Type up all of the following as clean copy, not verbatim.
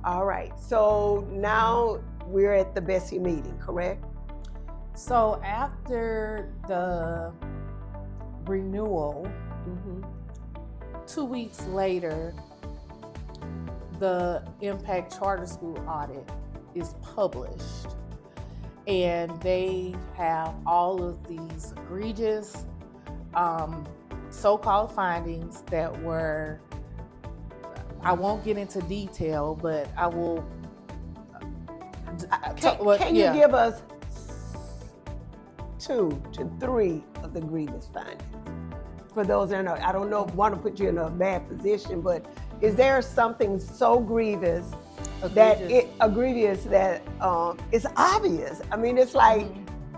All right. So now we're at the Bessie meeting, correct? So after the renewal, 2 weeks later, the Impact Charter School audit is published. And they have all of these egregious so-called findings that were, I won't get into detail, but I will. Can you give us 2 to 3 of the grievous findings? For those that know, I don't know, want to put you in a bad position, but is there something so grievous that it's obvious? I mean, it's like,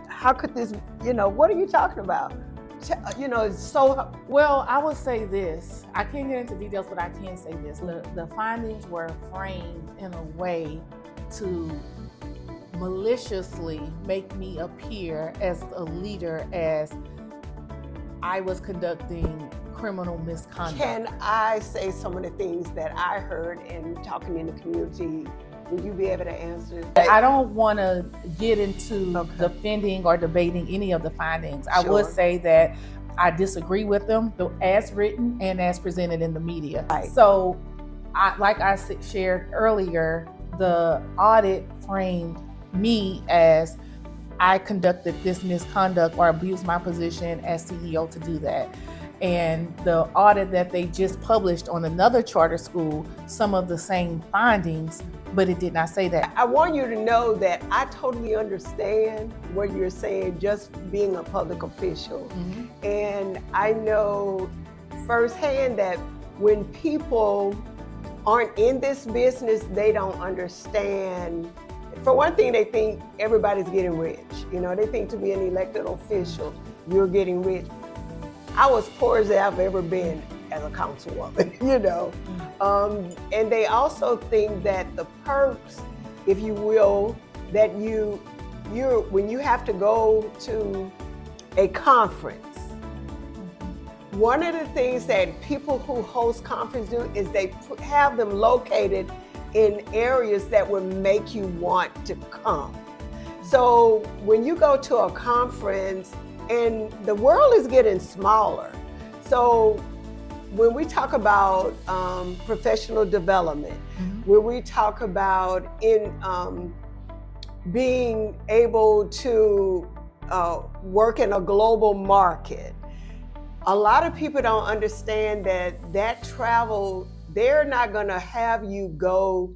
how could this, what are you talking about? It's so... Well, I would say this. I can't get into details, but I can say this. The findings were framed in a way to maliciously make me appear as a leader, as I was conducting criminal misconduct. Can I say some of the things that I heard in talking in the community? Will you be able to answer? I don't want to get into defending or debating any of the findings. I would say that I disagree with them as written and as presented in the media. Right. So, like I shared earlier, the audit framed me as I conducted this misconduct or abused my position as CEO to do that. And the audit that they just published on another charter school, some of the same findings, but it did not say that. I want you to know that I totally understand what you're saying, just being a public official. And I know firsthand that when people aren't in this business, they don't understand. For one thing, they think everybody's getting rich. They think to be an elected official, you're getting rich. I was poor as I've ever been as a councilwoman, and they also think that the perks, if you will, that when you have to go to a conference, one of the things that people who host conferences do is they have them located in areas that would make you want to come. So when you go to a conference, and the world is getting smaller. So when we talk about professional development, when we talk about being able to work in a global market, a lot of people don't understand that travel, they're not gonna have you go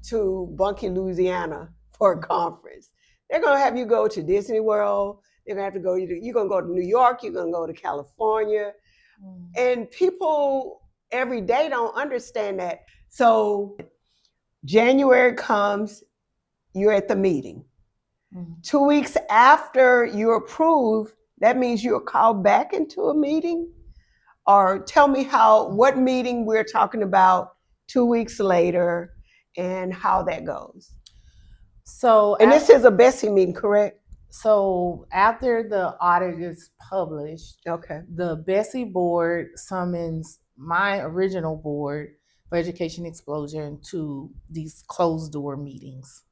to Bunkie, Louisiana for a conference. They're gonna have you go to Disney World. You're gonna have to go. You're gonna go to New York. You're gonna go to California, and people every day don't understand that. So January comes, you're at the meeting. 2 weeks after you're approved, that means you're called back into a meeting. Or tell me what meeting we're talking about 2 weeks later, and how that goes. And this is a Bessie meeting, correct? So after the audit is published, the Bessie board summons my original board for Education Explosion to these closed door meetings.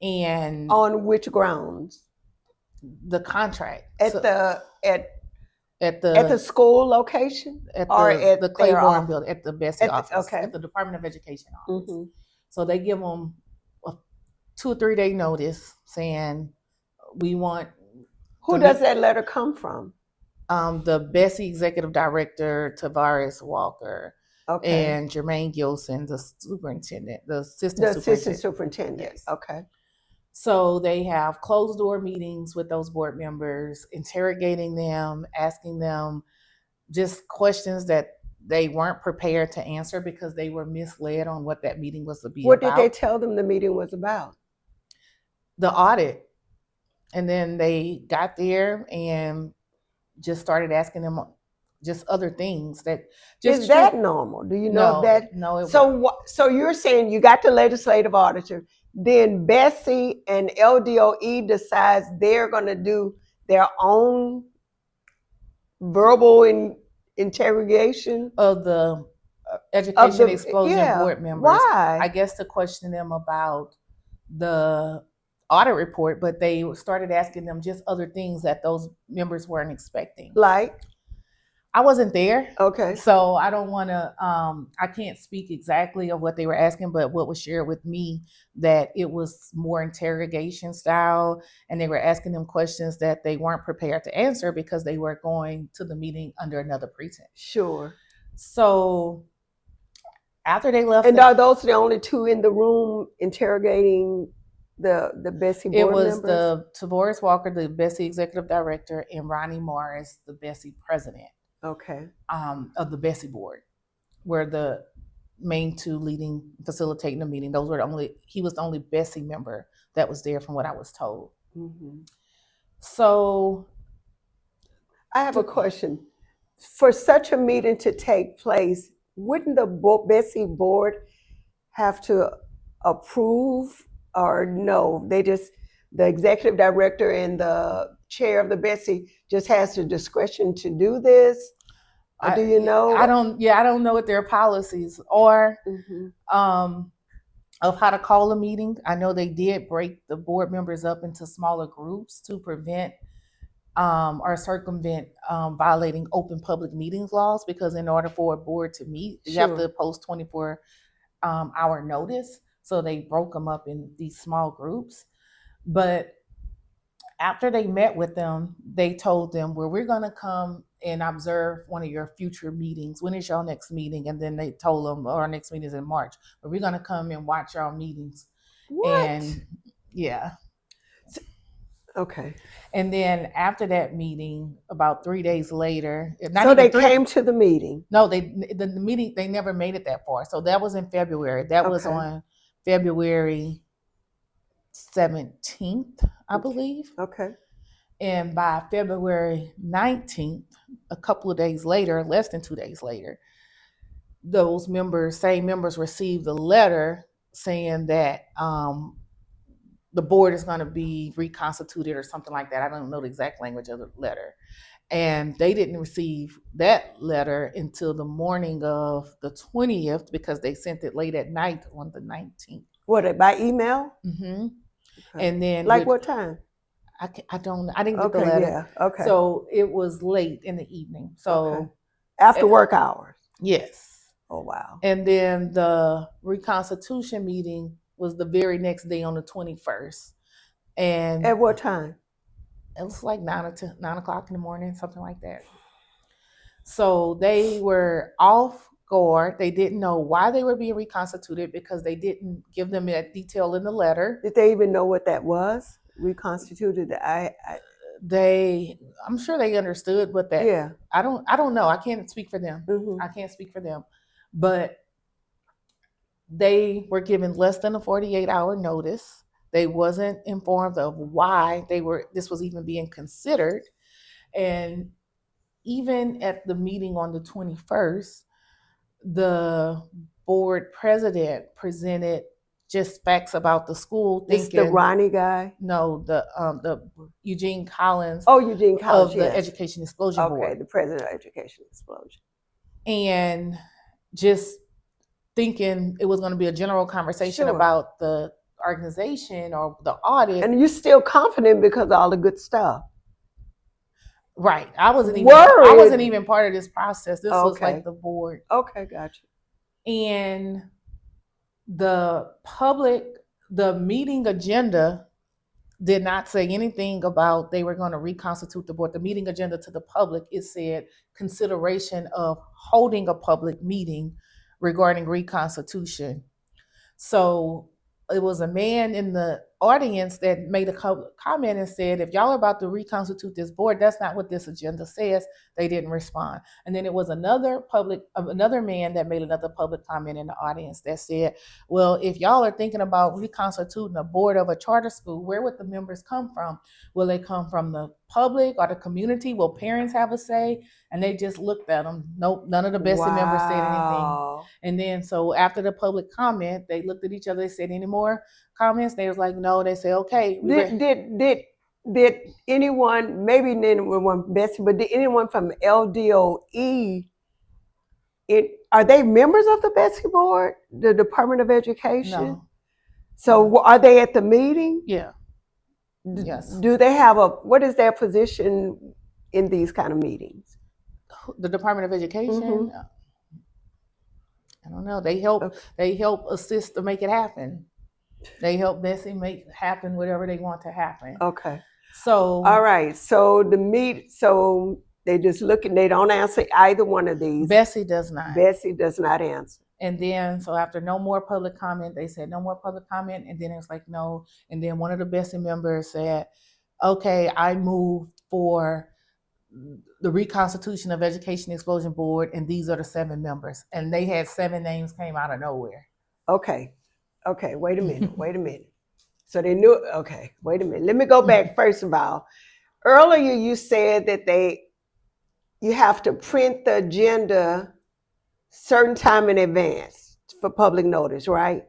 And on which grounds? The contract at the school location, at the Claiborne building, at the Bessie office, at the Department of Education office. So they give them a 2 or 3 day notice saying we want. Who does that letter come from? The Bessie Executive Director, Tavares Walker, and Jermaine Gilson, the superintendent, the assistant superintendent. Yes. So they have closed door meetings with those board members, interrogating them, asking them just questions that they weren't prepared to answer because they were misled on what that meeting was to be about. What did they tell them the meeting was about? The audit. And then they got there and just started asking them just other things that just... Is that normal? Do you know that? No. So you're saying you got the legislative auditor, then Bessie and LDOE decides they're going to do their own verbal interrogation of the education explosion board members. Why? I guess to question them about the audit report, but they started asking them just other things that those members weren't expecting. Like? I wasn't there. Okay. So I don't want to, I can't speak exactly of what they were asking, but what was shared with me that it was more interrogation style, and they were asking them questions that they weren't prepared to answer because they were going to the meeting under another pretense. Sure. So after they left. And are those the only two in the room interrogating the Bessie board members? It was the Tavoris Walker, the Bessie executive director, and Ronnie Morris, the Bessie president. Okay. Of the Bessie board, were the main two leading, facilitating the meeting. He was the only Bessie member that was there from what I was told. Mm-hmm. So I have a question. For such a meeting to take place, wouldn't the Bessie board have to approve, or no? The executive director and the chair of the Bessie just has the discretion to do this? Or do you know? I don't know what their policies are of how to call a meeting. I know they did break the board members up into smaller groups to prevent or circumvent violating open public meetings laws, because in order for a board to meet, you have to post 24-hour notice. So they broke them up in these small groups. But after they met with them, they told them, well, we're going to come and observe one of your future meetings. When is your next meeting? And then they told them, our next meeting is in March, but we're going to come and watch our meetings. What? And yeah. Okay. And then after that meeting, about 3 days later, so they came to the meeting. No, the meeting, they never made it that far. So that was in February. That was on February 17th, I believe. Okay. And by February 19th, a couple of days later, less than 2 days later, those same members received a letter saying that the board is going to be reconstituted or something like that. I don't know the exact language of the letter. And they didn't receive that letter until the morning of the 20th, because they sent it late at night on the 19th. What, by email? Mm-hmm. Okay. And then what time? I didn't get the letter. Yeah. Okay. So it was late in the evening. So after work hours. Yes. Oh wow. And then the reconstitution meeting was the very next day on the 21st. And at what time? It was like 9 o'clock in the morning, something like that. So they were off guard. They didn't know why they were being reconstituted, because they didn't give them that detail in the letter. Did they even know what that was? Reconstituted? I'm sure they understood what that. Yeah. I don't know. I can't speak for them. Mm-hmm. I can't speak for them. But they were given less than a 48-hour notice. They wasn't informed of why this was even being considered. And even at the meeting on the 21st, the board president presented just facts about the school. This the Ronnie guy? No, the Eugene Collins. Oh, Eugene Collins of the Education Explosion Board. Okay, the president of Education Explosion. And just thinking it was going to be a general conversation about the organization or the audit. And you're still confident because of all the good stuff. Right. I wasn't even part of this process. This was like the board. Okay, gotcha. And the meeting agenda did not say anything about they were going to reconstitute the board. The meeting agenda to the public, it said consideration of holding a public meeting regarding reconstitution. So it was a man in the audience that made a comment and said, if y'all are about to reconstitute this board, that's not what this agenda says. They didn't respond. And then it was another man that made another public comment in the audience that said, well, if y'all are thinking about reconstituting a board of a charter school, where would the members come from? Will they come from the public or the community? Will parents have a say? And they just looked at them. Nope, none of the Bessie members said anything. And then so after the public comment, they looked at each other. They said, any more comments? They was like, no. They said, okay. Did anyone, maybe anyone Bessie, but did anyone from LDOE Are they members of the Bessie board, the Department of Education? No. So are they at the meeting? Yeah. Yes. Do they have what is their position in these kind of meetings? The Department of Education? Mm-hmm. I don't know. They help assist to make it happen. They help Bessie make happen whatever they want to happen. Okay. So all right. So they just look and they don't answer either one of these. Bessie does not. Bessie does not answer. And then, so after no more public comment, they said no more public comment. And then it was like, no. And then one of the Bessie members said, okay, I move for the reconstitution of Education Explosion Board. And these are the 7 members. And they had 7 names came out of nowhere. Okay. Wait a minute. So they knew, okay, wait a minute. Let me go back first of all. Earlier you said that you have to print the agenda certain time in advance for public notice, right?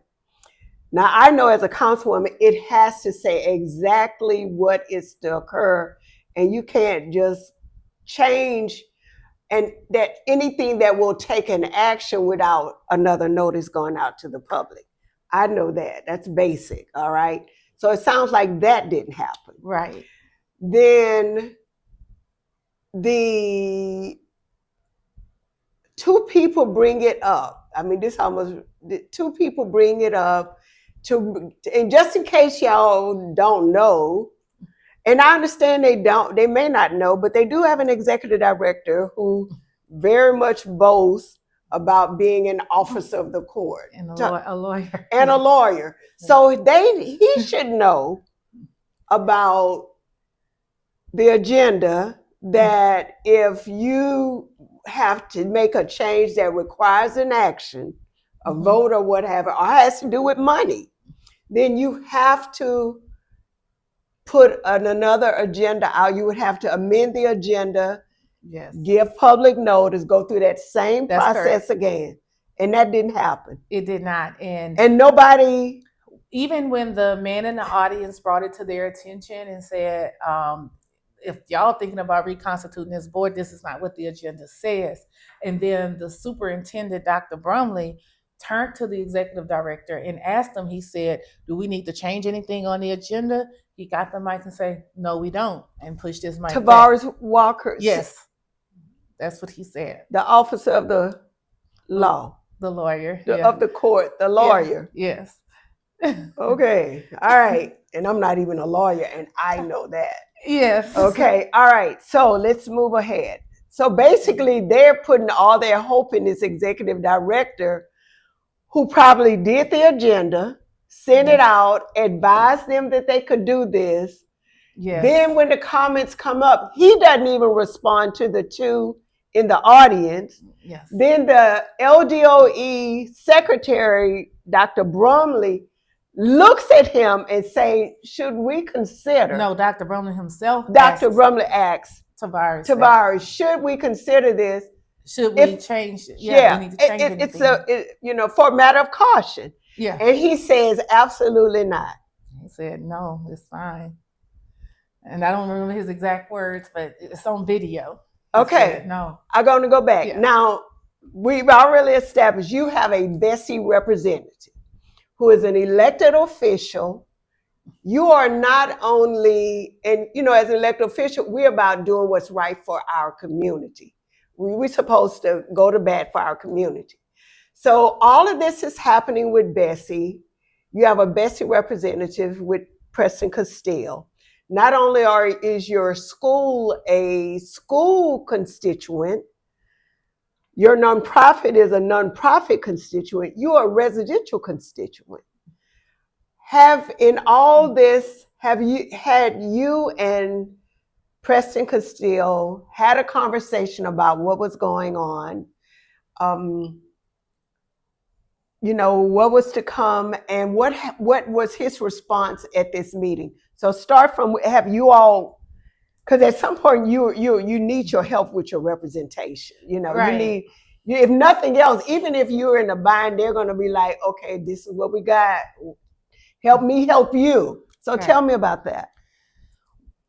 Now, I know as a councilwoman, it has to say exactly what is to occur, and you can't just change and that anything that will take an action without another notice going out to the public. I know that. That's basic, all right? So it sounds like that didn't happen. Right. Then the 2 people bring it up. I mean, 2 people bring it up and just in case y'all don't know, and I understand they may not know, but they do have an executive director who very much boasts about being an officer of the court. And a lawyer. And a lawyer. So he should know about the agenda, that if you have to make a change that requires an action, a vote or whatever, or has to do with money, then you have to put another agenda out. You would have to amend the agenda, yes, give public notice, go through that same process again. And that didn't happen. It did not. And nobody... Even when the man in the audience brought it to their attention and said, if y'all thinking about reconstituting this board, this is not what the agenda says. And then the superintendent, Dr. Brumley, turned to the executive director and asked him, he said, do we need to change anything on the agenda? He got the mic and said, no, we don't, and pushed his mic Tavares back. Walker. Yes, that's what he said. The officer of the law. The lawyer. Of the court, the lawyer. Yes. Okay, all right. And I'm not even a lawyer, and I know that. Yes. Okay, all right. So let's move ahead. So basically, they're putting all their hope in this executive director who probably did the agenda, sent it out, advised them that they could do this. Yes. Then when the comments come up, he doesn't even respond to the 2 in the audience. Yes. Then the LDOE secretary, Dr. Brumley, looks at him and say, should we consider? No, Dr. Brumley himself. Dr. Brumley asks Tavares, should we consider this? Should we change it? Yeah, we need to change it's for a matter of caution. Yeah. And he says, absolutely not. He said, no, it's fine. And I don't remember his exact words, but it's on video. Okay. Said, no. I'm going to go back. Yeah. Now, we've already established you have a Bessie representative who is an elected official. You are not only, and as an elected official, we're about doing what's right for our community. We're supposed to go to bat for our community. So all of this is happening with Bessie. You have a Bessie representative with Preston Castile. Not only is your school a school constituent, your nonprofit is a nonprofit constituent, you are a residential constituent. In all this, have you and Preston Castile had a conversation about what was going on? What was to come, and what was his response at this meeting? So start from, have you all, because at some point you need your help with your representation. Right. You need, if nothing else, even if you're in a bind, they're going to be like, okay, this is what we got. Help me help you. So right. Tell me about that.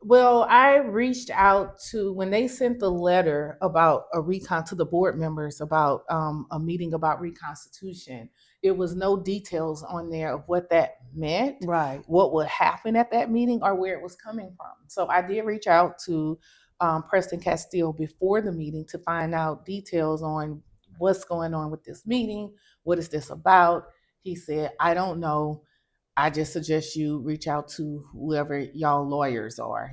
Well, I reached out to when they sent the letter about a recon to the board members about a meeting about reconstitution. It was no details on there of what that meant, Right. what would happen at that meeting, or where it was coming from. So I did reach out to Preston Castile before the meeting to find out details on what's going on with this meeting. What is this about? He said, I don't know. I just suggest you reach out to whoever y'all lawyers are.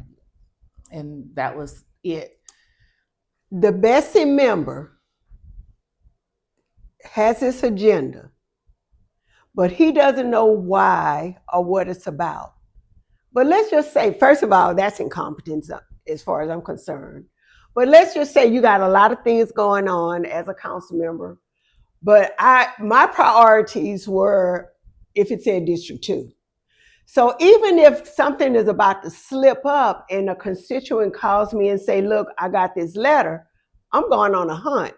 And that was it. The Bessie member has this agenda, but he doesn't know why or what it's about. But let's just say, first of all, that's incompetence as far as I'm concerned. But let's just say you got a lot of things going on as a council member. But my priorities were if it said District 2. So even if something is about to slip up and a constituent calls me and say, look, I got this letter, I'm going on a hunt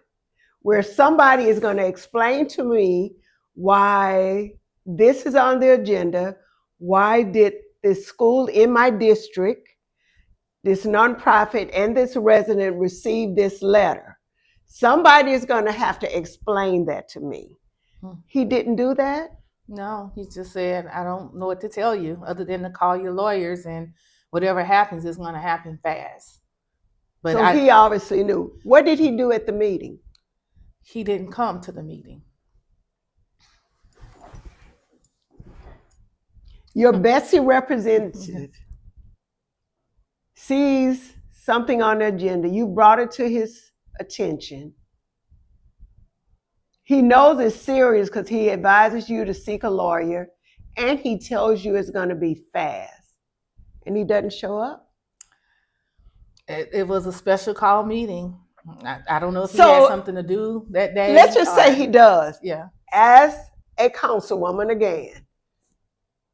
where somebody is going to explain to me why this is on the agenda, why did this school in my district, this nonprofit and this resident receive this letter. Somebody is going to have to explain that to me. He didn't do that? No, he just said, I don't know what to tell you other than to call your lawyers, and whatever happens is going to happen fast. But so he obviously knew. What did he do at the meeting? He didn't come to the meeting. Your Bessie representative sees something on the agenda. You brought it to his attention. He knows it's serious because he advises you to seek a lawyer, and he tells you it's going to be fast. And he doesn't show up? It was a special call meeting. I don't know if he had something to do that day. Let's just say he does. Yeah. As a councilwoman again,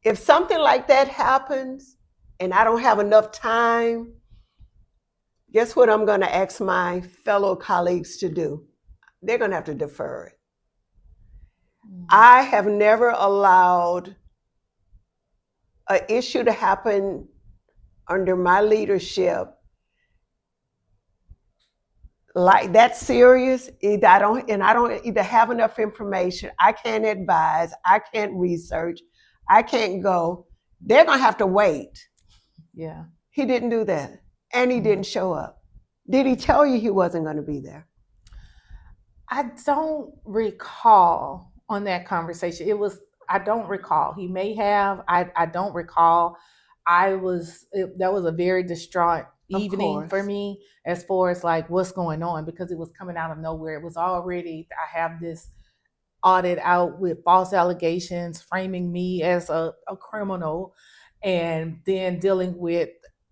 if something like that happens and I don't have enough time, guess what I'm going to ask my fellow colleagues to do? They're going to have to defer it. I have never allowed an issue to happen under my leadership like that serious. I don't either have enough information, I can't advise, I can't research, I can't go. They're going to have to wait. Yeah. He didn't do that. And he didn't show up. Did he tell you he wasn't going to be there? I don't recall on that conversation. I don't recall. He may have. I don't recall. That was a very distraught evening for me as far as like what's going on, because it was coming out of nowhere. It was already, I have this audit out with false allegations, framing me as a criminal, and then dealing with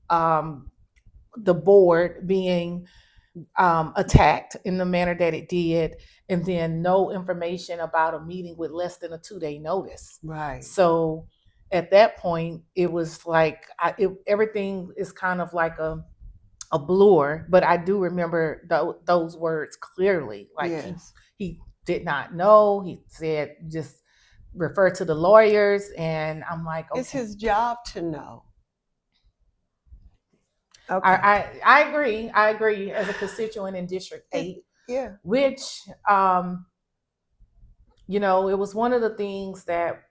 the board being attacked in the manner that it did, and then no information about a meeting with less than a 2-day notice. Right. So at that point, it was like everything is kind of like a blur. But I do remember those words clearly. Like yes. he did not know. He said just refer to the lawyers, and I'm like, okay. It's his job to know. Okay. I agree. I agree as a constituent in District 8. Yeah. Which, it was one of the things that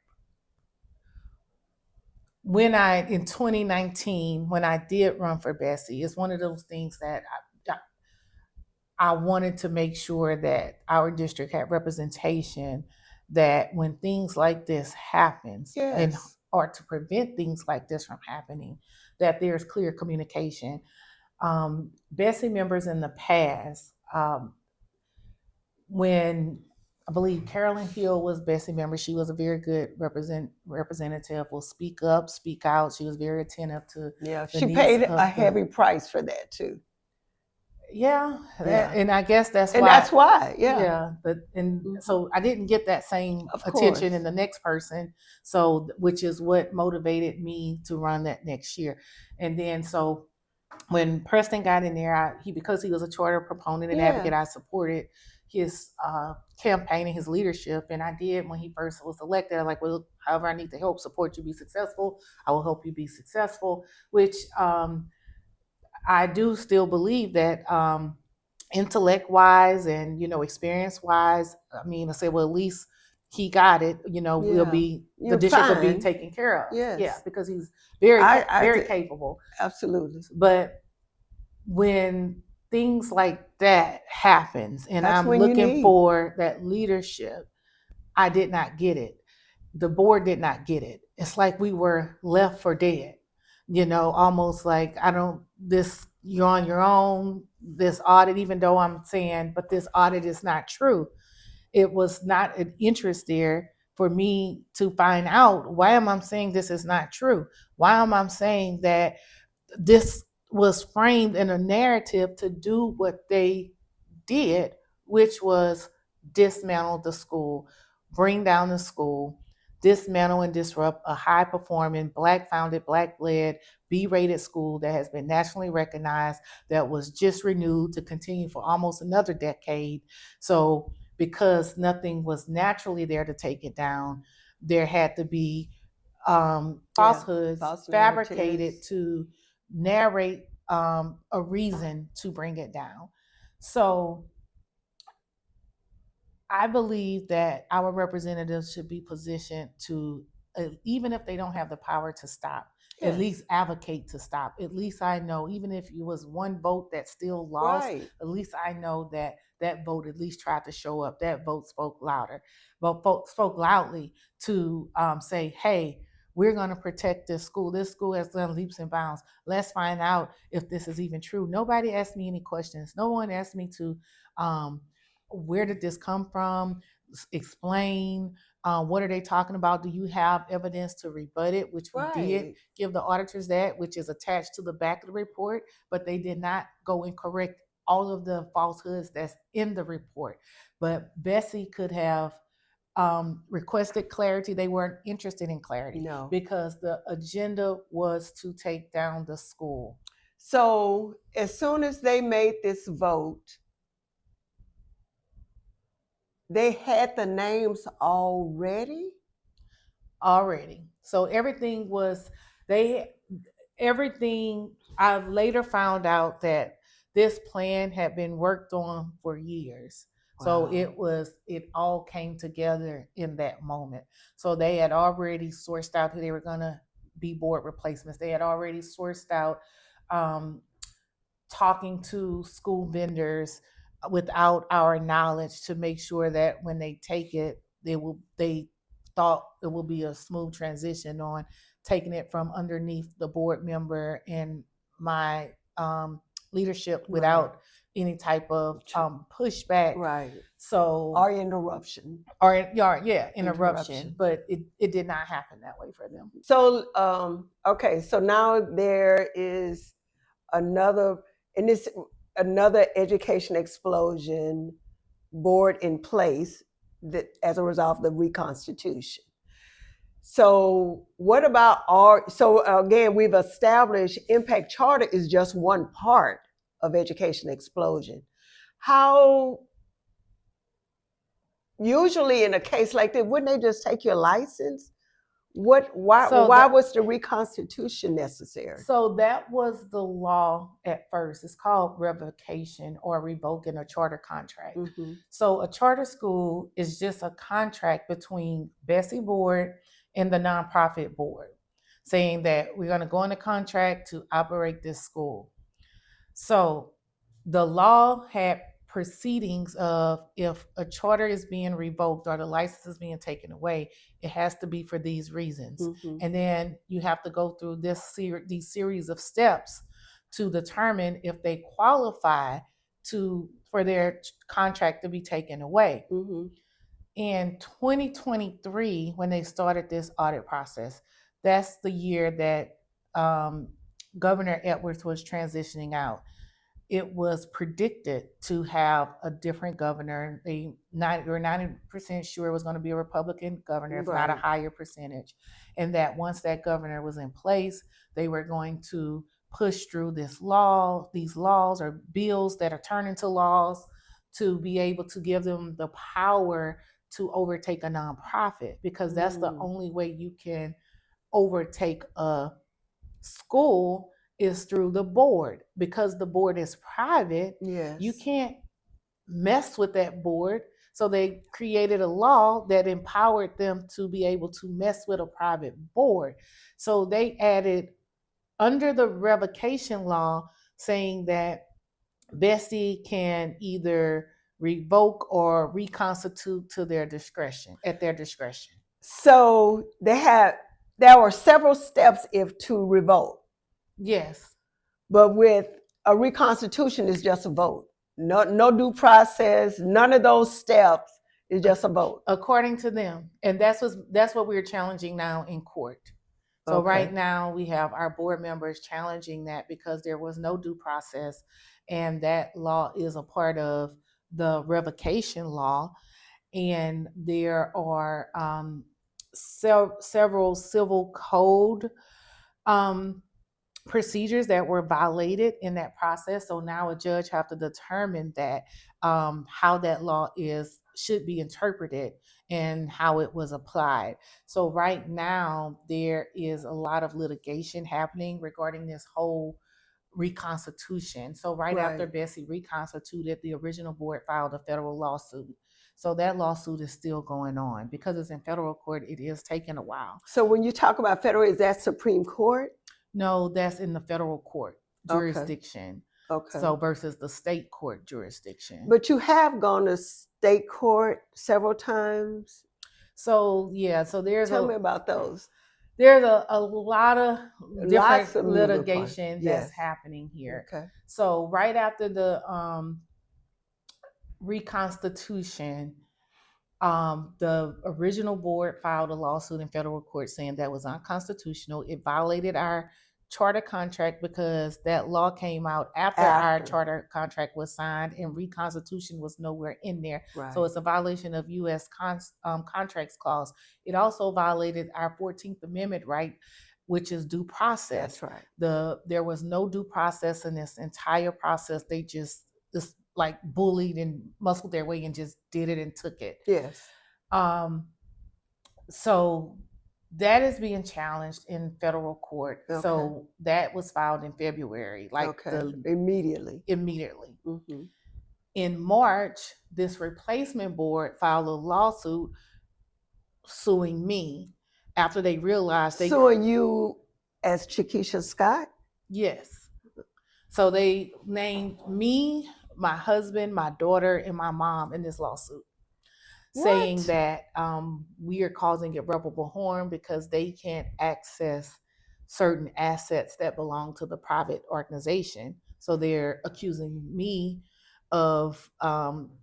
in 2019, when I did run for Bessie, it's one of those things that I wanted to make sure that our district had representation, that when things like this happens, yes. or to prevent things like this from happening, that there's clear communication. Bessie members in the past, when I believe Carolyn Hill was Bessie member, she was a very good representative, will speak up, speak out. She was very attentive to she paid a heavy price for that too. Yeah. And I guess that's why. And that's why, so I didn't get that same attention in the next person. So, which is what motivated me to run that next year. And then, so when Preston got in there, because he was a charter proponent and advocate, I supported his campaign and his leadership. And I did when he first was elected. I'm like, well, however I need to help support you be successful, I will help you be successful, which, I do still believe that intellect wise and experience wise, I say, well, at least he got it. We'll be the You're district will be fine. taken care of. Yes. Yeah, because he's very capable. Absolutely. But when things like that happens, and That's I'm when you looking need. for that leadership, I did not get it. The board did not get it. It's like we were left for dead. Almost like you're on your own. This audit, even though I'm saying, but this audit is not true. It was not an interest there for me to find out, why am I saying this is not true? Why am I saying that this was framed in a narrative to do what they did, which was dismantle the school, bring down the school, dismantle and disrupt a high performing, Black founded, Black led, B-rated school that has been nationally recognized, that was just renewed to continue for almost another decade. So because nothing was naturally there to take it down, there had to be falsehoods fabricated to narrate a reason to bring it down. So I believe that our representatives should be positioned to, even if they don't have the power to stop, Yes. at least advocate to stop. At least I know, even if it was one vote that still lost, Right. at least I know that that vote at least tried to show up. That vote spoke louder, but folks spoke loudly to say, hey, we're going to protect this school. This school has done leaps and bounds. Let's find out if this is even true. Nobody asked me any questions. No one asked me to, where did this come from? Explain. What are they talking about? Do you have evidence to rebut it? Which we did give the auditors that, which is attached to the back of the report, but they did not go and correct all of the falsehoods that's in the report. But Bessie could have requested clarity. They weren't interested in clarity. No. Because the agenda was to take down the school. So as soon as they made this vote, they had the names already? So everything I've later found out that this plan had been worked on for years. Wow. So it all came together in that moment. So they had already sourced out who they were going to be board replacements. They had already sourced out talking to school vendors without our knowledge to make sure that when they take it, they thought it will be a smooth transition on taking it from underneath the board member and my leadership without any type of pushback. Right. So or interruption. Interruption. But it did not happen that way for them. So okay, so now there is another education explosion board in place that as a result of the reconstitution. So what about so again, we've established impact charter is just one part of education explosion. How, usually in a case like that, wouldn't they just take your license? Why was the reconstitution necessary? So that was the law at first. It's called revocation or revoking a charter contract. Mm-hmm. So a charter school is just a contract between Bessie Board and the nonprofit board, saying that we're going to go on a contract to operate this school. So the law had proceedings of, if a charter is being revoked or the license is being taken away, it has to be for these reasons. Mm-hmm. And then you have to go through these series of steps to determine if they qualify for their contract to be taken away. Mm-hmm. In 2023, when they started this audit process, that's the year that Governor Edwards was transitioning out. It was predicted to have a different governor. They were 90% sure it was going to be a Republican governor, if not a higher percentage. And that once that governor was in place, they were going to push through these laws or bills that are turned into laws to be able to give them the power to overtake a nonprofit, because that's the only way you can overtake a school is through the board. Because the board is private, Yes. you can't mess with that board. So they created a law that empowered them to be able to mess with a private board. So they added under the revocation law saying that Bessie can either revoke or reconstitute to their discretion, at their discretion. So there were several steps if to revoke. Yes. But with a reconstitution, it's just a vote. No due process, none of those steps. It's just a vote. According to them. And that's what we're challenging now in court. So right now we have our board members challenging that because there was no due process, and that law is a part of the revocation law. And there are several civil code procedures that were violated in that process. So now a judge have to determine that how that law should be interpreted and how it was applied. So right now there is a lot of litigation happening regarding this whole reconstitution. So right after Bessie reconstituted, the original board filed a federal lawsuit. So that lawsuit is still going on. Because it's in federal court, it is taking a while. So when you talk about federal, is that Supreme Court? No, that's in the federal court jurisdiction. Okay. So versus the state court jurisdiction. But you have gone to state court several times. So yeah, so Tell me about those. There's a lot of different litigation that's happening here. Okay. So right after the reconstitution, the original board filed a lawsuit in federal court saying that was unconstitutional. It violated our charter contract because that law came out after our charter contract was signed, and reconstitution was nowhere in there. Right. So it's a violation of U.S. contracts clause. It also violated our 14th Amendment right, which is due process. That's right. There was no due process in this entire process. They just like bullied and muscled their way and just did it and took it. Yes. So that is being challenged in federal court. Okay. So that was filed in February. Immediately. Mm-hmm. In March, this replacement board filed a lawsuit suing me after they realized suing you as Chakesha Scott? Yes. So they named me, my husband, my daughter, and my mom in this lawsuit. Saying that we are causing irreparable harm because they can't access certain assets that belong to the private organization. So they're accusing me of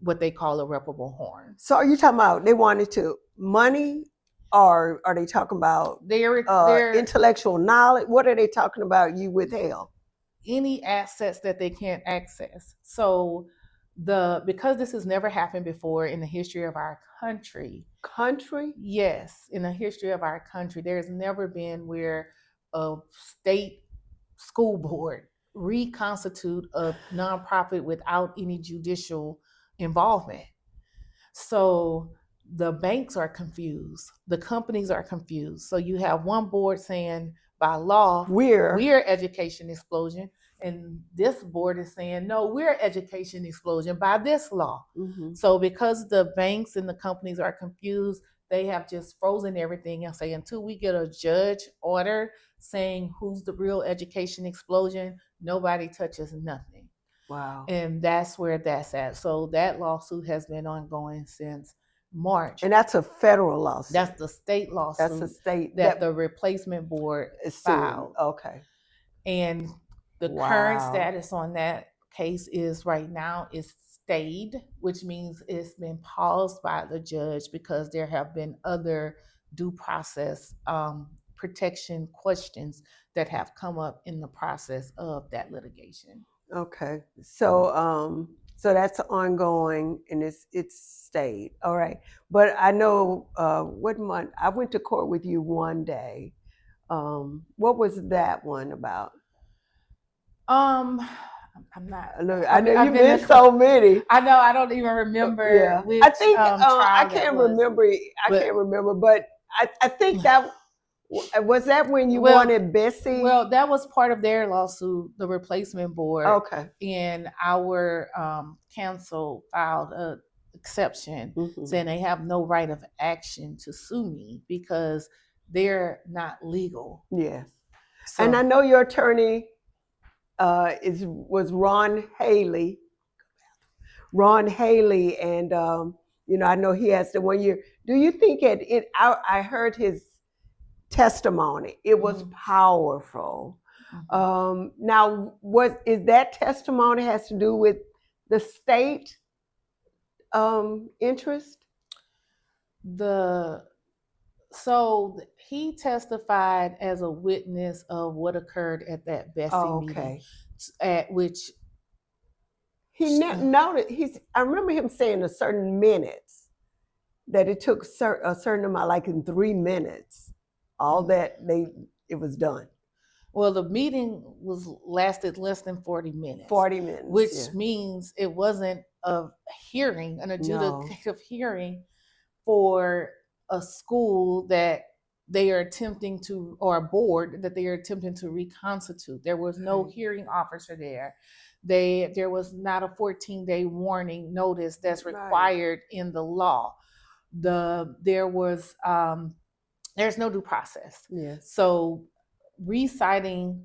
what they call irreparable harm. So are you talking about they wanted money, or are they talking about their intellectual knowledge? What are they talking about you withheld? Any assets that they can't access. So because this has never happened before in the history of our country. Yes, in the history of our country, there's never been where a state school board reconstitute a nonprofit without any judicial involvement. So the banks are confused, the companies are confused. So you have one board saying by law we're education explosion. And this board is saying, no, we're education explosion by this law. Mm-hmm. So because the banks and the companies are confused, they have just frozen everything and say, until we get a judge order saying who's the real education explosion, nobody touches nothing. Wow. And that's where that's at. So that lawsuit has been ongoing since March. And that's a federal lawsuit. That's the state lawsuit. That's the state that the replacement board filed. Okay. And the current status on that case is right now is stayed, which means it's been paused by the judge because there have been other due process protection questions that have come up in the process of that litigation. Okay. So that's ongoing and it's stayed. All right. But I know what month I went to court with you one day. What was that one about? I'm not. I know you've been so many. I know. I don't even remember. Yeah. Which, I think I can't remember. I can't remember. But I think that Was that when you Well, wanted Bessie? Well, that was part of their lawsuit, the replacement board. Okay. And our counsel filed a exception saying they have no right of action to sue me because they're not legal. Yes. So, and I know your attorney was Ron Haley. Ron Haley, and I know he has the 1 year. Do you think I heard his testimony. It was powerful. Now, what is that testimony has to do with the state interest? So he testified as a witness of what occurred at that Bessie meeting, at which he noted. I remember him saying a certain minutes that it took a certain amount, like in 3 minutes, all that it was done. Well, the meeting lasted less than 40 minutes. 40 minutes, which means it wasn't a hearing, an adjudicative hearing for a school that they are attempting to, or a board that they are attempting to reconstitute. There was no hearing officer there. There was not a 14-day warning notice that's required in the law. There's no due process. Yes. So reciting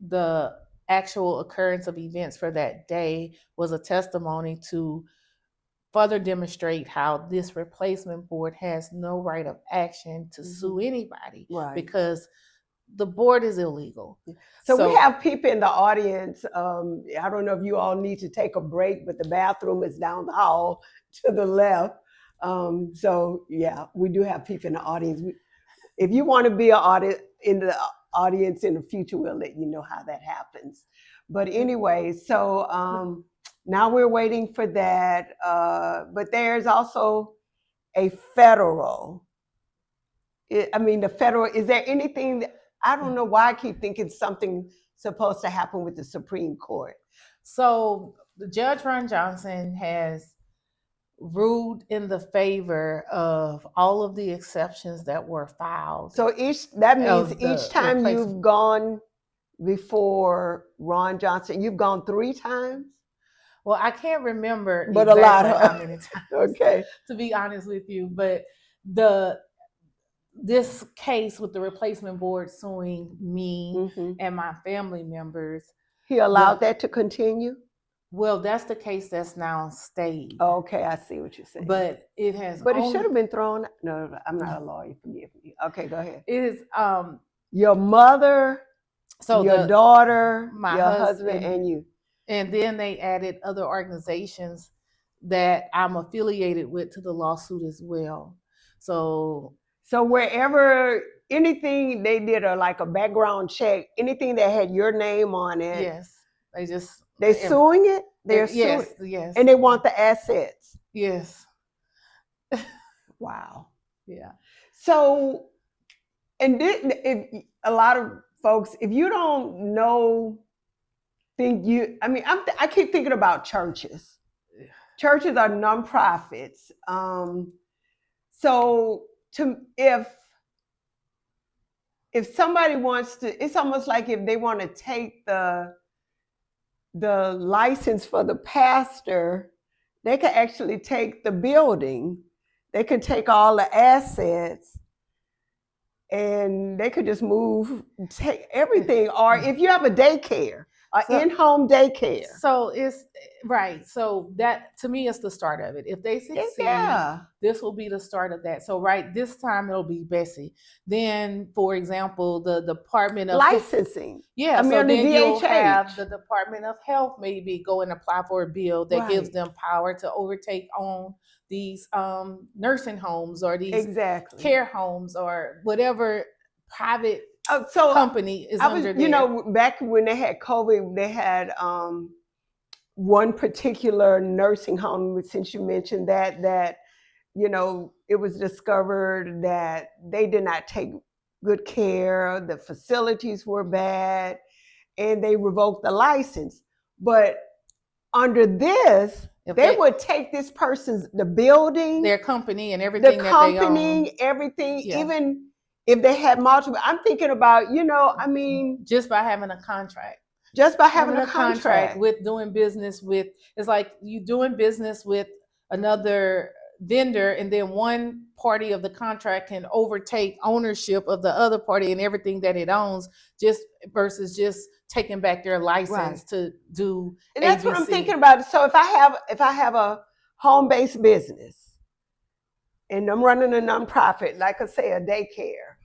the actual occurrence of events for that day was a testimony to further demonstrate how this replacement board has no right of action to sue anybody because the board is illegal. So we have people in the audience. I don't know if you all need to take a break, but the bathroom is down the hall to the left. So yeah, we do have people in the audience. If you want to be in the audience in the future, we'll let you know how that happens. But anyway, so now we're waiting for that. But there's also a federal. The federal, is there anything, I don't know why I keep thinking something supposed to happen with the Supreme Court. So the Judge Ron Johnson has ruled in the favor of all of the exceptions that were filed. So that means each time you've gone before Ron Johnson, you've gone 3 times? Well, I can't remember but exactly a lot of how many times. Okay. To be honest with you, but this case with the replacement board suing me and my family members. He allowed that to continue? Well, that's the case that's now stayed. Okay, I see what you're saying. But it has. But it should have been thrown. No, I'm not a lawyer. Forgive me. Okay, go ahead. It is your mother, your daughter, my husband, and you. And then they added other organizations that I'm affiliated with to the lawsuit as well. So wherever anything they did, like a background check, anything that had your name on it. Yes, they're suing it. They're suing. Yes, and they want the assets. Yes. Wow. Yeah. So, and if a lot of folks, if you don't know, I keep thinking about churches. Churches are nonprofits. So if somebody wants to, it's almost like if they want to take the license for the pastor, they could actually take the building. They could take all the assets and they could just take everything. Or if you have a daycare, in-home daycare. So it's right. So that to me is the start of it. If they succeed, this will be the start of that. So this time it'll be Bessie. Then, for example, the Department of licensing. Yeah. So then you'll have the Department of Health maybe go and apply for a bill that gives them power to overtake on these nursing homes or these care homes or whatever private company is under there. Back when they had COVID, they had one particular nursing home, since you mentioned that it was discovered that they did not take good care, the facilities were bad, and they revoked the license. But under this, they would take this person's, the building, their company and everything, everything, even if they had multiple, I'm thinking about, I mean, just by having a contract. Just by having a contract with doing business with, it's like you doing business with another vendor, and then one party of the contract can overtake ownership of the other party and everything that it owns, just versus just taking back their license to do. And that's ABC. What I'm thinking about. So if I have a home-based business and I'm running a nonprofit, like I say, a daycare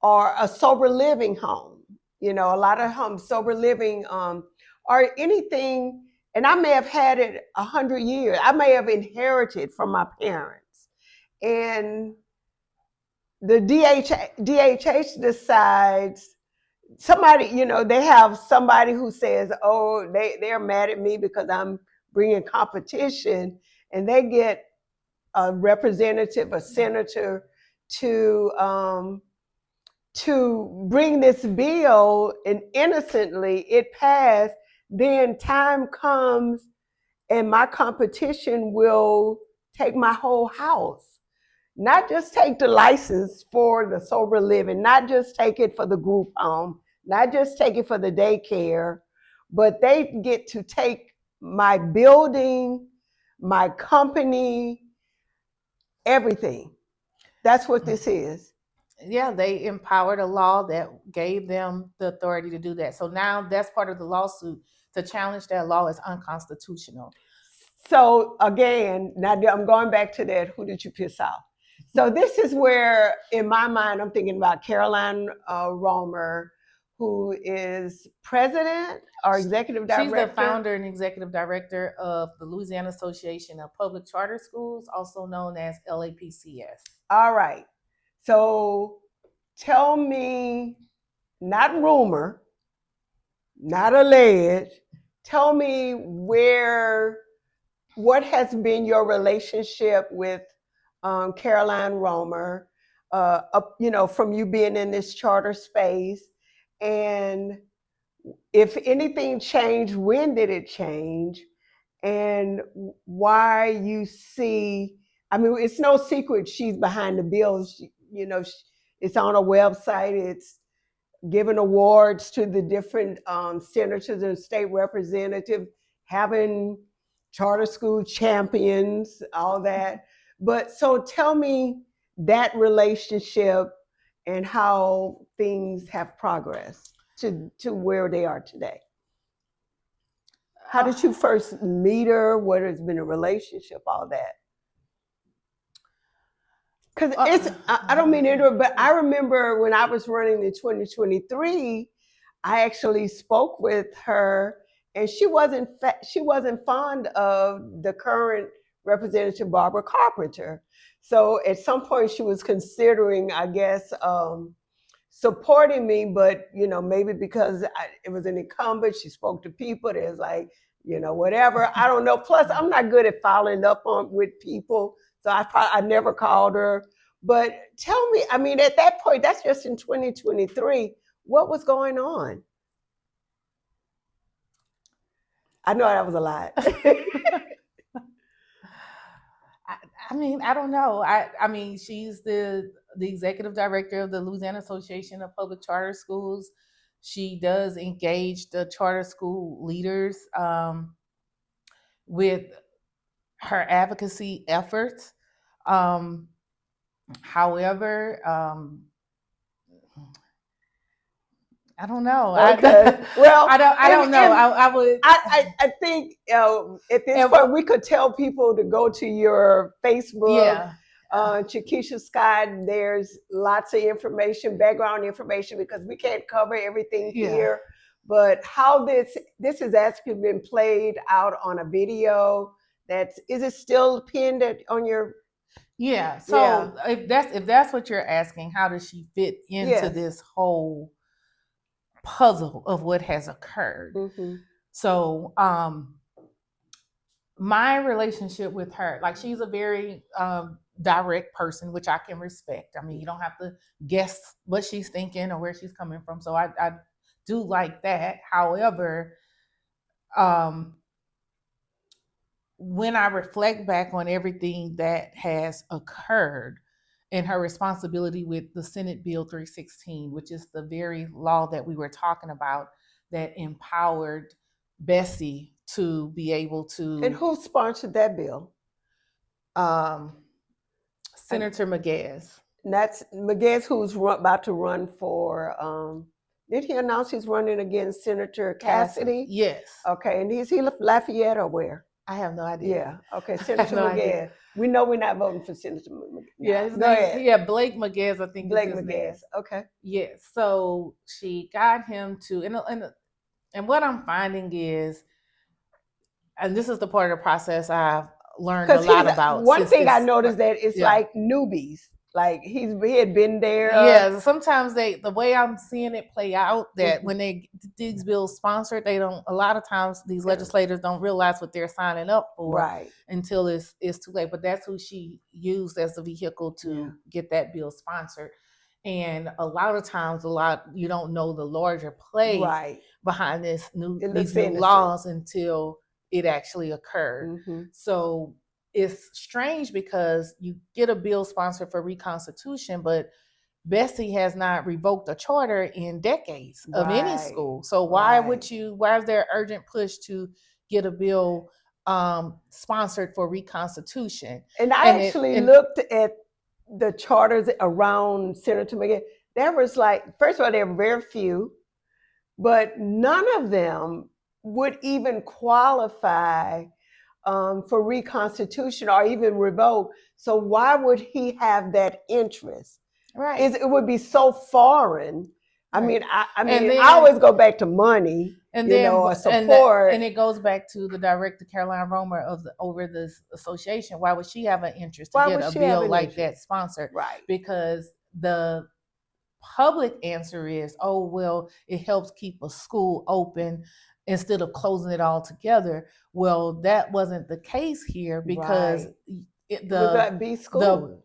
or a sober living home, a lot of homes, sober living, or anything, and I may have had it 100 years. I may have inherited from my parents. And the DHH decides, somebody, they have somebody who says, oh, they're mad at me because I'm bringing competition, and they get a representative, a senator, to bring this bill, and innocently it passed. Then time comes and my competition will take my whole house. Not just take the license for the sober living, not just take it for the group home, not just take it for the daycare, but they get to take my building, my company, everything. That's what this is. Yeah, they empowered a law that gave them the authority to do that. So now that's part of the lawsuit. To challenge that law is unconstitutional. So again, now I'm going back to that. Who did you piss off? So this is where, in my mind, I'm thinking about Caroline Romer, who is president or executive director. She's the founder and executive director of the Louisiana Association of Public Charter Schools, also known as LAPCS. All right. So tell me, not rumor, not alleged, tell me what has been your relationship with Caroline Romer, from you being in this charter space, and if anything changed, when did it change, and why you see, I mean, it's no secret she's behind the bills. It's on a website. It's giving awards to the different senators and state representatives, having charter school champions, all that. But so tell me that relationship and how things have progressed to where they are today. How did you first meet her? What has been a relationship, all that? Because I don't mean to interrupt, but I remember when I was running in 2023, I actually spoke with her, and she wasn't fond of the current Representative Barbara Carpenter. So at some point she was considering, I guess, supporting me, but maybe because it was an incumbent, she spoke to people. There's like, whatever. I don't know. Plus, I'm not good at following up with people. So I never called her. But tell me, I mean, at that point, that's just in 2023, what was going on? I know that was a lot. I mean, I don't know. I mean, she's the executive director of the Louisiana Association of Public Charter Schools. She does engage the charter school leaders with her advocacy efforts. However, I don't know. Okay. Well, I don't know. I would. I think at this point we could tell people to go to your Facebook. Yeah. Chakesha Scott. There's lots of information, background information, because we can't cover everything here. But how this has actually been played out on a video. Is it still pinned on your? Yeah. So if that's what you're asking, how does she fit into this whole puzzle of what has occurred? Mm-hmm. So my relationship with her, like, she's a very direct person, which I can respect. I mean, you don't have to guess what she's thinking or where she's coming from. So I do like that. However, when I reflect back on everything that has occurred, and her responsibility with the Senate Bill 316, which is the very law that we were talking about that empowered Bessie to be able to. And who sponsored that bill? Senator McGaez. That's McGaez, who's about to run for. Did he announce he's running against Senator Cassidy? Yes. Okay, and is he Lafayette or where? I have no idea. Yeah. Okay, Senator McGaez. Idea. We know we're not voting for Senator McGaez. Yeah, his name. Yeah, Blake McGaez. I think Blake is his McGaez. Name. Okay. Yes. So she got him to, and what I'm finding is, and this is the part of the process I've learned a lot about. One thing I noticed that it's like newbies. Like he had been there. Yeah, sometimes the way I'm seeing it play out, that when they these bills sponsored, they don't. A lot of times these legislators don't realize what they're signing up for until it's too late. But that's who she used as a vehicle to get that bill sponsored. And a lot of times, you don't know the larger play behind these new laws until it actually occurred. Mm-hmm. So it's strange because you get a bill sponsored for reconstitution, but Bessie has not revoked a charter in decades of any school. So why is there urgent push to get a bill sponsored for reconstitution? And I actually looked at the charters around Senator McGaez. There was first of all, there were very few, but none of them would even qualify for reconstitution or even revoke. So why would he have that interest? Right. It would be so foreign. I mean, I always go back to money, or support. And it goes back to the director, Caroline Romer, over this association. Why would she have an interest to get a bill like that sponsored? Right. Because the public answer is, oh, well, it helps keep a school open instead of closing it all together. Well, that wasn't the case here because the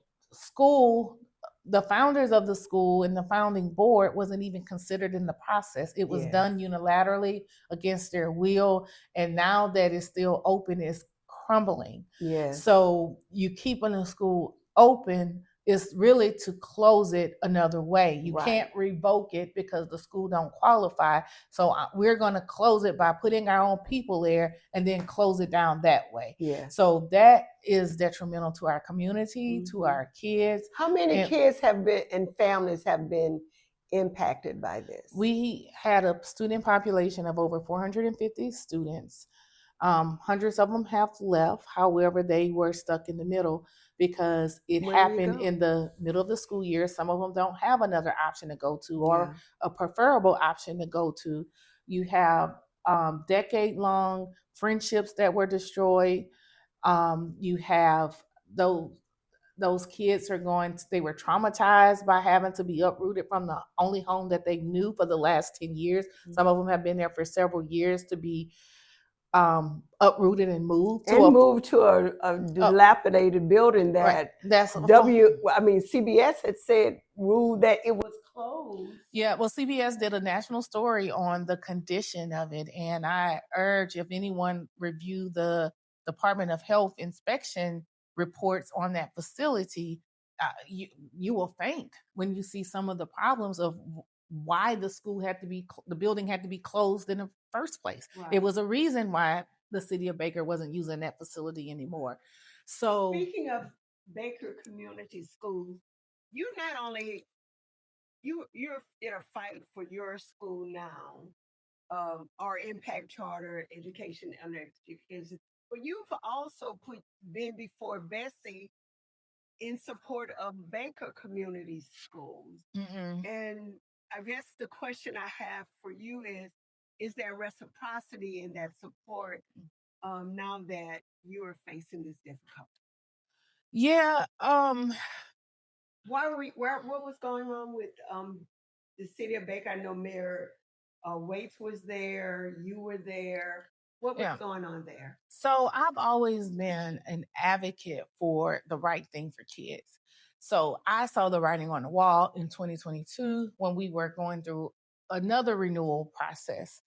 founders of the school and the founding board wasn't even considered in the process. It was done unilaterally against their will. And now that it's still open, it's crumbling. Yes. So you keeping a school open is really to close it another way. You can't revoke it because the school don't qualify. So we're going to close it by putting our own people there and then close it down that way. Yeah. So that is detrimental to our community, to our kids. How many kids and families have been impacted by this? We had a student population of over 450 students. Hundreds of them have left. However, they were stuck in the middle because it happened in the middle of the school year. Some of them don't have another option to go to or a preferable option to go to. You have decade-long friendships that were destroyed. You have those kids they were traumatized by having to be uprooted from the only home that they knew for the last 10 years. Mm-hmm. Some of them have been there for several years to be uprooted and moved to a dilapidated building that CBS had ruled that it was closed. Yeah, well, CBS did a national story on the condition of it, and I urge if anyone review the Department of Health inspection reports on that facility, you will faint when you see some of the problems of why the building had to be closed in the first place. Right. It was a reason why the city of Baker wasn't using that facility anymore. So speaking of Baker Community Schools, you're in a fight for your school now, our impact charter, education under education. But you've also been before Bessie in support of Baker Community Schools. Mm-hmm. And I guess the question I have for you is there reciprocity in that support now that you are facing this difficulty? Yeah. What was going on with the city of Baker? I know Mayor Waits was there. You were there. What was going on there? So I've always been an advocate for the right thing for kids. So I saw the writing on the wall in 2022 when we were going through another renewal process.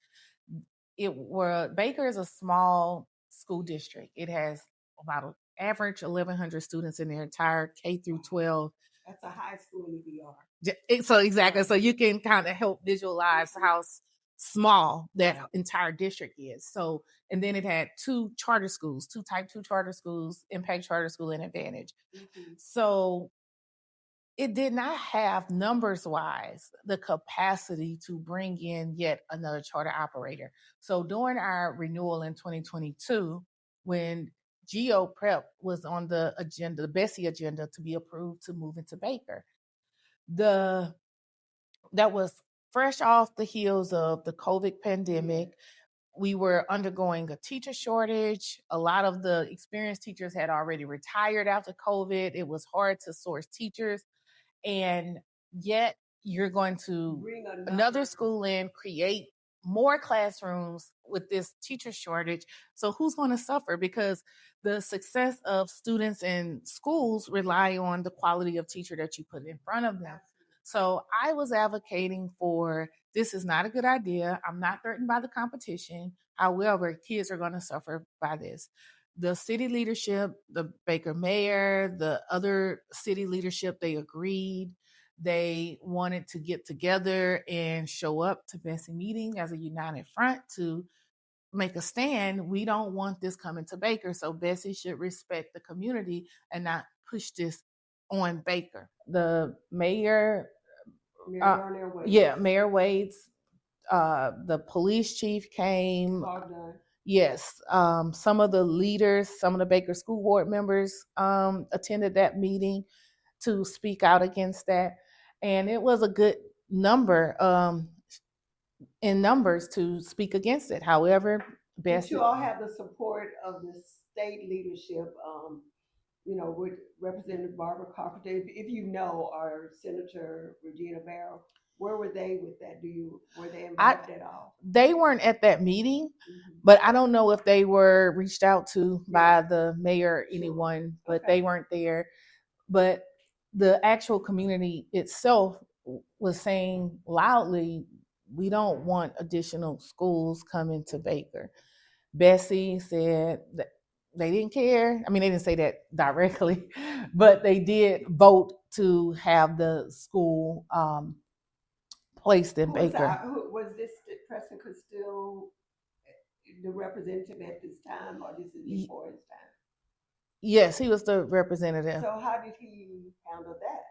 Baker is a small school district. It has about an average 1,100 students in their entire K through 12 That's a high school in EBR. So exactly. So you can kind of help visualize how small that entire district is. So, and then it had two charter schools, two type 2 charter schools, Impact Charter School and Advantage. Mm-hmm. So it did not have numbers wise the capacity to bring in yet another charter operator. So during our renewal in 2022, when Geo Prep was on the agenda, the Bessie agenda to be approved to move into Baker, that was fresh off the heels of the COVID pandemic. We were undergoing a teacher shortage. A lot of the experienced teachers had already retired after COVID. It was hard to source teachers. And yet you're going to bring another school in, create more classrooms with this teacher shortage. So who's going to suffer? Because the success of students in schools rely on the quality of teacher that you put in front of them. So I was advocating for, this is not a good idea. I'm not threatened by the competition. However, kids are going to suffer by this. The city leadership, the Baker mayor, the other city leadership, they agreed. They wanted to get together and show up to Bessie meeting as a united front to make a stand. We don't want this coming to Baker, so Bessie should respect the community and not push this on Baker. The mayor, Mayor Wade's, the police chief came. Yes, some of the leaders, some of the Baker School Board members attended that meeting to speak out against that. And it was a good number in numbers to speak against it. However, But you all have the support of the state leadership, with Representative Barbara Carpenter, if you know, or Senator Regina Barrow. Where were they with that? Were they involved at all? They weren't at that meeting, but I don't know if they were reached out to by the mayor or anyone, but they weren't there. But the actual community itself was saying loudly, we don't want additional schools coming to Baker. Bessie said that they didn't care. I mean, they didn't say that directly, but they did vote to have the school placed in Baker. Was this Preston Castile the representative at this time, or this is before his time? Yes, he was the representative. So how did he handle that?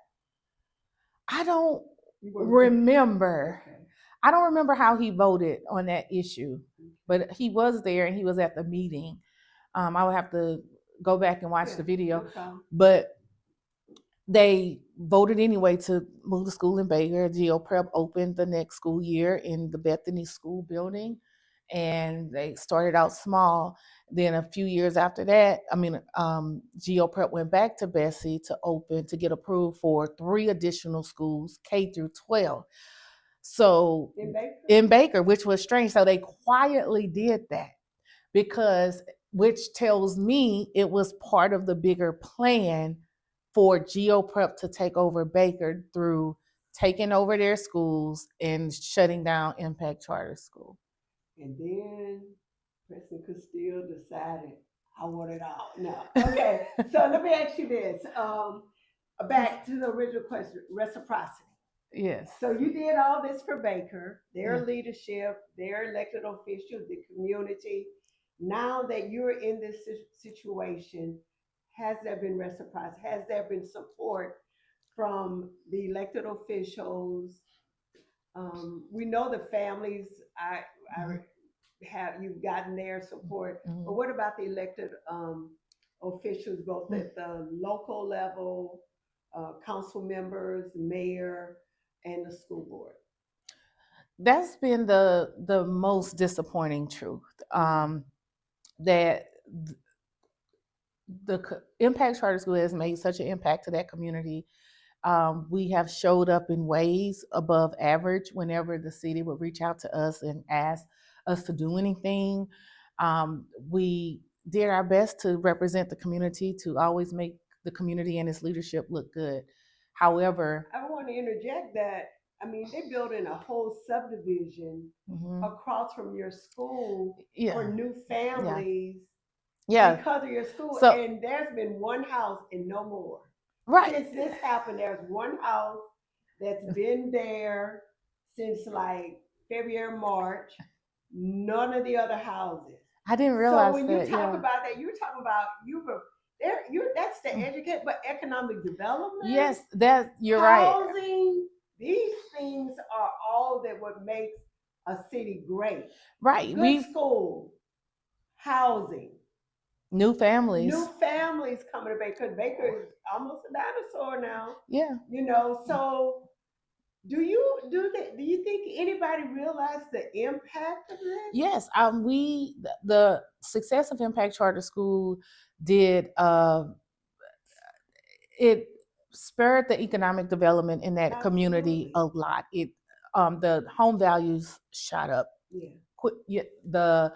I don't remember. Okay. I don't remember how he voted on that issue, but he was there and he was at the meeting. I would have to go back and watch the video, but they voted anyway to move the school in Baker. Geo Prep opened the next school year in the Bethany School building, and they started out small. Then a few years after that, Geo Prep went back to Bessie to get approved for 3 additional schools, K through 12. So in Baker, which was strange. So they quietly did that which tells me it was part of the bigger plan for Geo Prep to take over Baker through taking over their schools and shutting down Impact Charter School. And then Preston Castile decided, I want it all. No. Okay. So let me ask you this. Back to the original question, reciprocity. Yes. So you did all this for Baker, their leadership, their elected officials, the community. Now that you're in this situation, has there been reciprocity? Has there been support from the elected officials? We know the families. You've gotten their support, but what about the elected officials, both at the local level, council members, mayor, and the school board? That's been the most disappointing truth. That the Impact Charter School has made such an impact to that community. We have showed up in ways above average whenever the city would reach out to us and ask us to do anything. We did our best to represent the community, to always make the community and its leadership look good. However, I want to interject that, they're building a whole subdivision across from your school for new families because of your school. And there's been one house and no more. Right. Since this happened, there's one house that's been there since like February, March. None of the other houses. I didn't So realize when you that. talk Yeah. about that, you're talking about you were there. You that's the educate, but economic development, Yes, that you're right. housing. These things are all that what makes a city great. Right. Good school, housing, New families. new families coming to Baker. Baker is almost a dinosaur now. Yeah. You know, so do you think anybody realized the impact of this? Yes. The success of Impact Charter School did it spurred the economic development in that community a lot. It the home values shot up. Yeah. The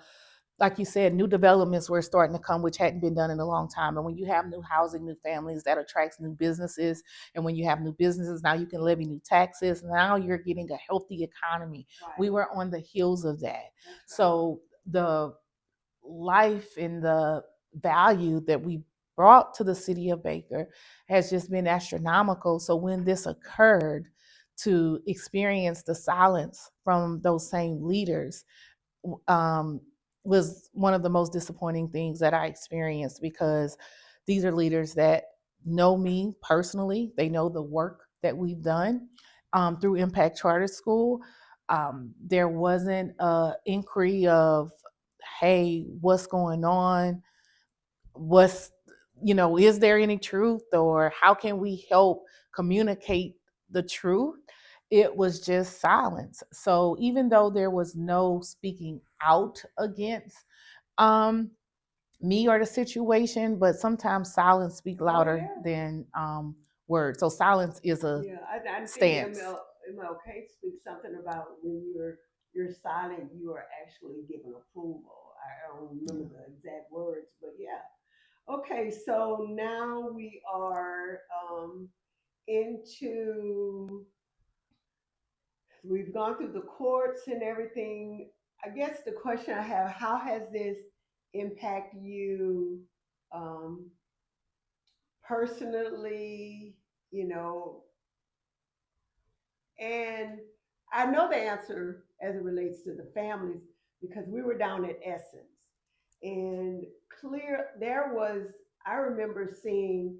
like you said, new developments were starting to come, which hadn't been done in a long time. And when you have new housing, new families, that attracts new businesses. And when you have new businesses, now you can levy new taxes. Now you're getting a healthy economy. Right. We were on the heels of that. Right. So the life and the value that we brought to the city of Baker has just been astronomical. So when this occurred, to experience the silence from those same leaders was one of the most disappointing things that I experienced, because these are leaders that know me personally. They know the work that we've done through Impact Charter School. There wasn't an inquiry of, hey, what's going on? Is there any truth, or how can we help communicate the truth? It was just silence. So even though there was no speaking out against um, me or the situation, but sometimes silence speak louder than words. So silence is a stance. Think MLK speaks something about when you're silent, you are actually giving approval. I don't remember the exact words, but yeah. Okay, so now we are into, we've gone through the courts and everything. I guess the question I have, how has this impact you um, personally, you know, and I know the answer as it relates to the families because we were down at Essence and I remember seeing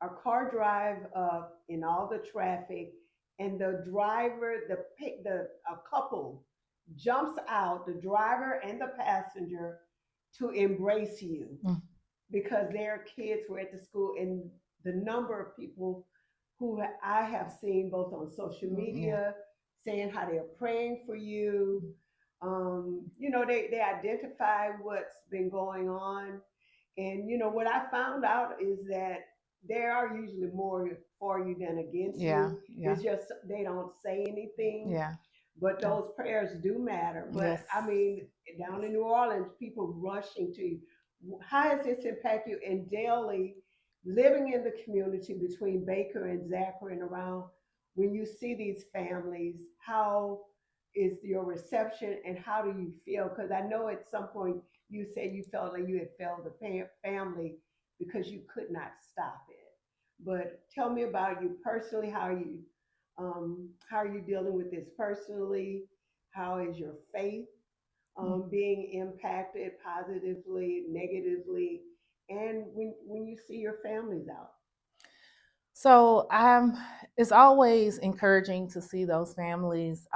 a car drive up in all the traffic and the driver, a couple jumps out, the driver and the passenger to embrace you because their kids were at the school, and the number of people who I have seen both on social media saying how they're praying for you. They identify what's been going on. And, what I found out is that there are usually more for you than against you. It's just they don't say anything. Yeah. But those prayers do matter. But Yes. I mean, down in New Orleans, people rushing to you. How has this impacted you in daily living in the community between Baker and Zachary and around? When you see these families, how is your reception and how do you feel? Because I know at some point you said you felt like you had failed the family because you could not stop it. But tell me about you personally. How are you dealing with this personally? How is your faith being impacted positively, negatively, and when you see your families out? So it's always encouraging to see those families.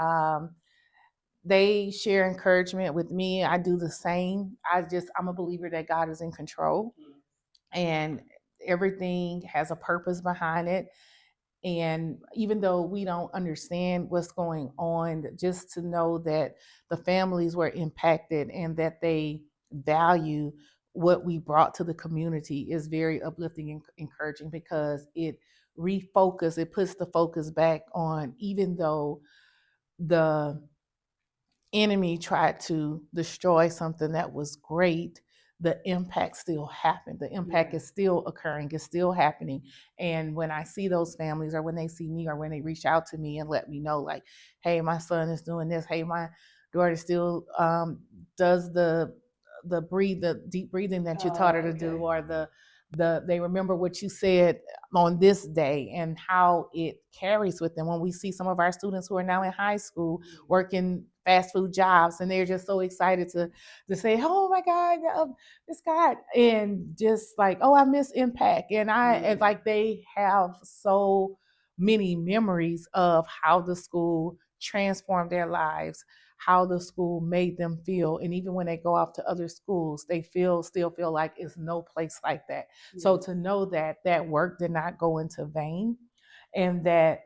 They share encouragement with me. I do the same. I'm a believer that God is in control and everything has a purpose behind it. And even though we don't understand what's going on, just to know that the families were impacted and that they value what we brought to the community is very uplifting and encouraging, because it puts the focus back on, even though the enemy tried to destroy something that was great, the impact still happened. The impact is still occurring, it's still happening. And when I see those families, or when they see me, or when they reach out to me and let me know, like, hey, my son is doing this, hey, my daughter still does the deep breathing that you taught her to do, or the they remember what you said on this day and how it carries with them. When we see some of our students who are now in high school working fast food jobs, and they're just so excited to say, "Oh my God, this God," and just like, "Oh, I miss Impact," and like they have so many memories of how the school transformed their lives, how the school made them feel, and even when they go off to other schools, they still feel like it's no place like that. So to know that that work did not go into vain, and that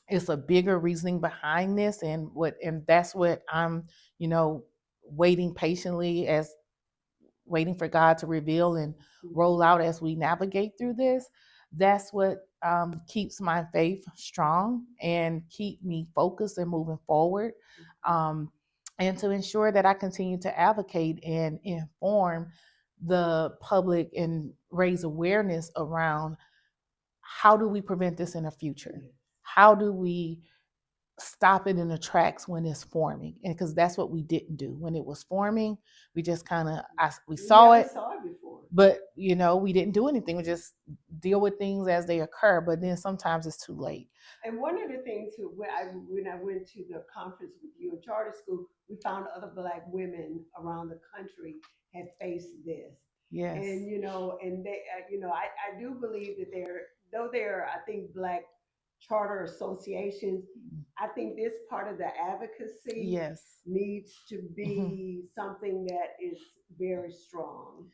it's a bigger reasoning behind this, and that's what I'm, waiting patiently, as waiting for God to reveal and roll out as we navigate through this. That's what keeps my faith strong and keep me focused and moving forward. And to ensure that I continue to advocate and inform the public and raise awareness around how do we prevent this in the future? How do we stop it in the tracks when it's forming? And because that's what we didn't do when it was forming. We just kind of we saw it before, but we didn't do anything. We just deal with things as they occur, but then sometimes it's too late. And one of the things when I went to the conference with you in charter school, we found other Black women around the country had faced this. Yes. And and they I do believe that there are, I think, Black charter associations. I think this part of the advocacy Yes. needs to be something that is very strong.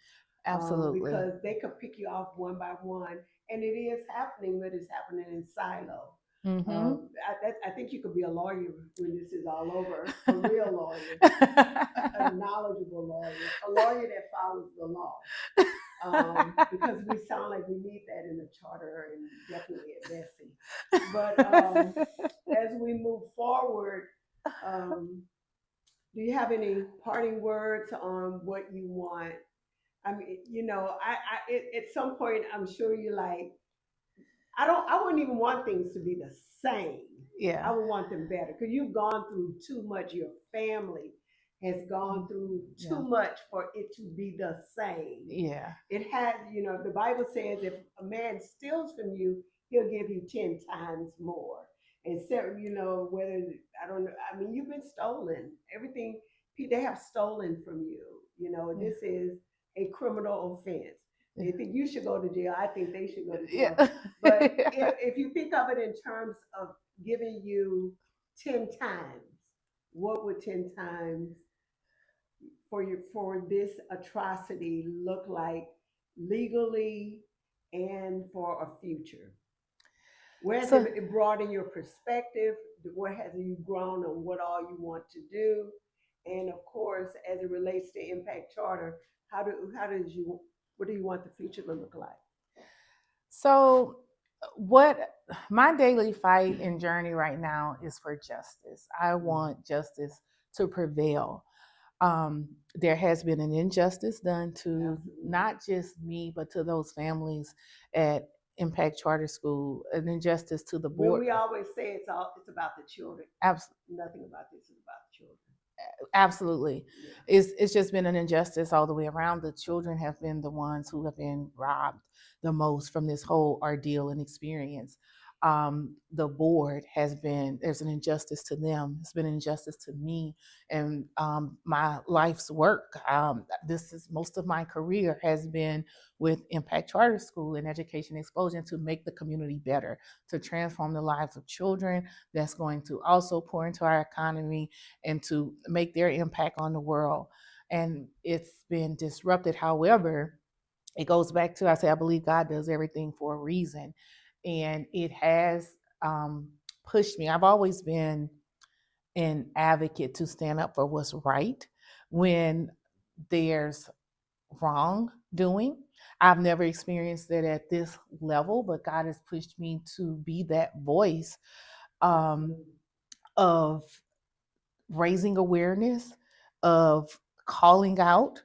Absolutely. Because they could pick you off one by one, and it is happening, but it's happening in silo. I think you could be a lawyer when this is all over, a real lawyer, a knowledgeable lawyer, a lawyer that follows the law. Because we sound like we need that in the charter, and definitely at Bessie. But as we move forward, do you have any parting words on what you want? I mean, at some point, I'm sure you're like, I wouldn't even want things to be the same. Yeah. I would want them better, because you've gone through too much. Your family has gone through too much for it to be the same. Yeah. It had, the Bible says if a man steals from you, he'll give you 10 times more. And so, whether, I don't know, I mean, you've been stolen. Everything, they have stolen from you. This is a criminal offense. They think you should go to jail. I think they should go to jail. Yeah. But if you think of it in terms of giving you 10 times, what would 10 times for this atrocity look like legally and for a future? Where has it broadened your perspective? Where has you grown on what all you want to do? And of course, as it relates to Impact Charter, what do you want the future to look like? So what my daily fight and journey right now is for justice. I want justice to prevail. There has been an injustice done to not just me, but to those families at Impact Charter School, an injustice to the board. We always say it's about the children. Absolutely. Nothing about this is about the children. Absolutely. Yeah. It's just been an injustice all the way around. The children have been the ones who have been robbed the most from this whole ordeal and experience. The board there's an injustice to them. It's been an injustice to me and my life's work. This is most of my career has been with Impact Charter School and Education Explosion to make the community better, to transform the lives of children. That's going to also pour into our economy and to make their impact on the world. And it's been disrupted. However, it goes back to, I believe God does everything for a reason. And it has pushed me. I've always been an advocate to stand up for what's right when there's wrongdoing. I've never experienced it at this level, but God has pushed me to be that voice of raising awareness, of calling out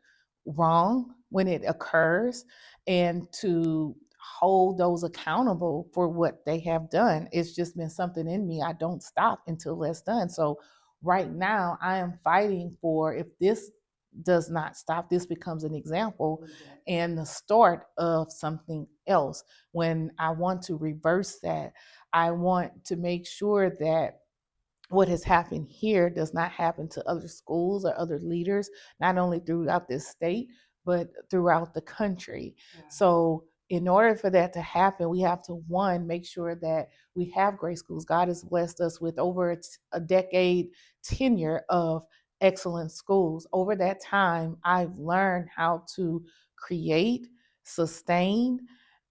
wrong when it occurs, and to hold those accountable for what they have done. It's just been something in me. I don't stop until that's done. So right now I am fighting for, if this does not stop. This becomes an example and the start of something else. When I want to reverse that, I want to make sure that what has happened here does not happen to other schools or other leaders, not only throughout this state, but throughout the country. Yeah. So in order for that to happen, we have to, one, make sure that we have great schools. God has blessed us with over a decade tenure of excellent schools. Over that time, I've learned how to create, sustain,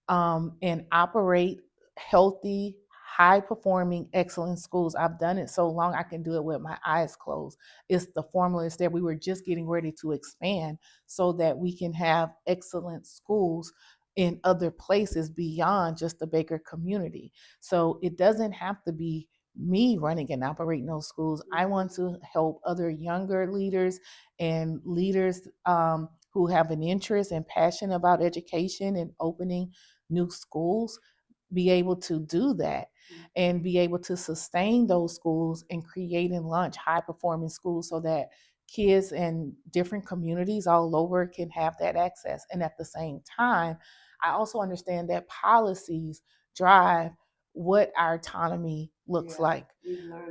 and operate healthy, high performing, excellent schools. I've done it so long I can do it with my eyes closed. It's the formulas that we were just getting ready to expand so that we can have excellent schools in other places beyond just the Baker community. So it doesn't have to be me running and operating those schools. I want to help other younger leaders and leaders who have an interest and passion about education and opening new schools be able to do that and be able to sustain those schools and create and launch high performing schools so that kids in different communities all over can have that access. And at the same time, I also understand that policies drive what our autonomy looks like.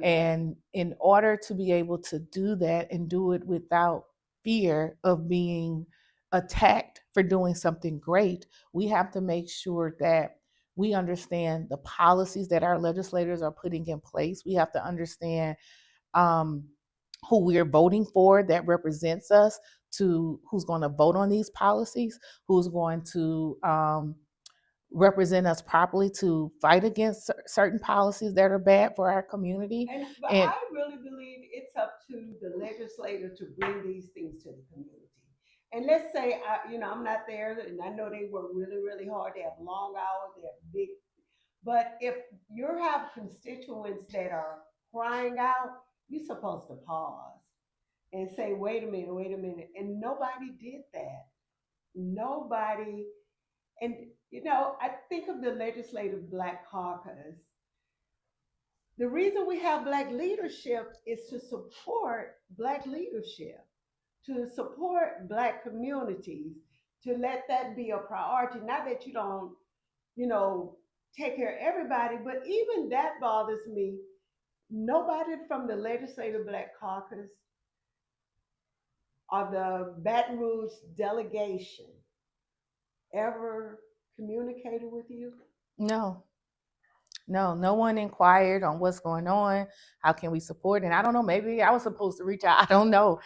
And in order to be able to do that and do it without fear of being attacked for doing something great, we have to make sure that we understand the policies that our legislators are putting in place. We have to understand who we are voting for that represents us, to who's going to vote on these policies, who's going to represent us properly to fight against certain policies that are bad for our community. But I really believe it's up to the legislator to bring these things to the community. And let's say, I'm not there, and I know they work really, really hard. They have long hours, they have big. But if you have constituents that are crying out, you're supposed to pause and say, wait a minute. And nobody did that. Nobody. And, I think of the Legislative Black Caucus. The reason we have Black leadership is to support Black leadership, to support Black communities, to let that be a priority. Not that you don't, take care of everybody, but even that bothers me. Nobody from the Legislative Black Caucus or the Baton Rouge delegation ever communicated with you? No one inquired on what's going on. How can we support? And I don't know, maybe I was supposed to reach out. I don't know.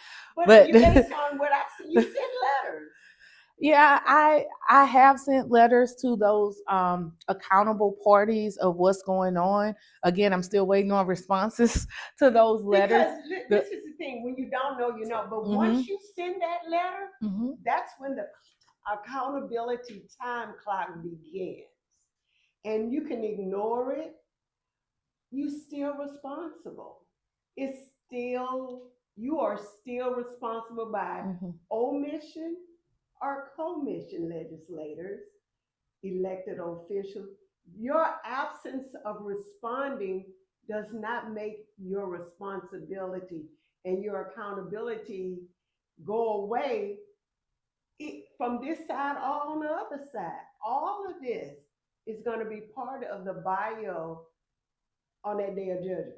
But you based on what I see, you sent letters. Yeah, I have sent letters to those accountable parties of what's going on. Again, I'm still waiting on responses to those letters. Because this is the thing, when you don't know, you know. But once you send that letter, that's when the accountability time clock begins. And you can ignore it, you still responsible. It's still, you are still responsible by omission or commission, legislators, elected officials. Your absence of responding does not make your responsibility and your accountability go away from this side or on the other side. All of this is going to be part of the bio on that day of judgment.